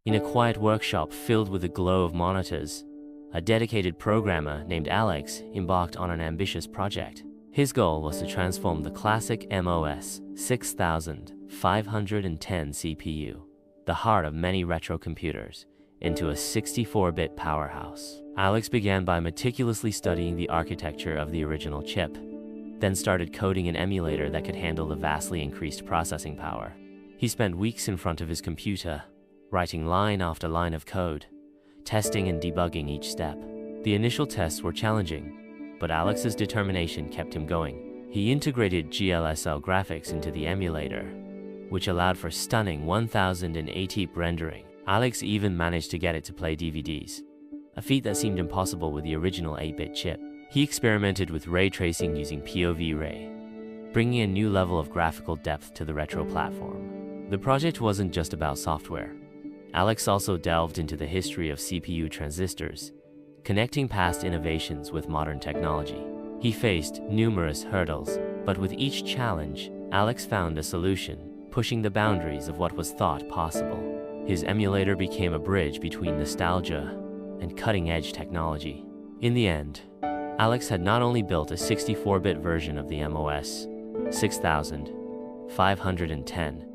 In a quiet workshop filled with a glow of monitors, a dedicated programmer named Alex embarked on an ambitious project. His goal was to transform the classic MOS 6510 CPU, the heart of many retro computers, into a 64-bit powerhouse. Alex began by meticulously studying the architecture of the original chip, then started coding an emulator that could handle the vastly increased processing power. He spent weeks in front of his computer, writing line after line of code, testing and debugging each step. The initial tests were challenging, but Alex's determination kept him going. He integrated GLSL graphics into the emulator, which allowed for stunning 1080p rendering. Alex even managed to get it to play DVDs, a feat that seemed impossible with the original 8-bit chip. He experimented with ray tracing using POV-Ray, bringing a new level of graphical depth to the retro platform. The project wasn't just about software. Alex also delved into the history of CPU transistors, connecting past innovations with modern technology. He faced numerous hurdles, but with each challenge, Alex found a solution, pushing the boundaries of what was thought possible. His emulator became a bridge between nostalgia and cutting-edge technology. In the end, Alex had not only built a 64-bit version of the MOS 6510,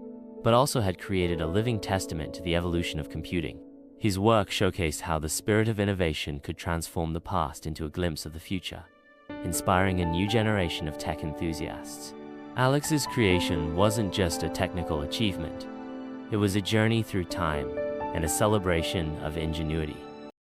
but also had created a living testament to the evolution of computing. His work showcased how the spirit of innovation could transform the past into a glimpse of the future, inspiring a new generation of tech enthusiasts. Alex's creation wasn't just a technical achievement. It was a journey through time and a celebration of ingenuity.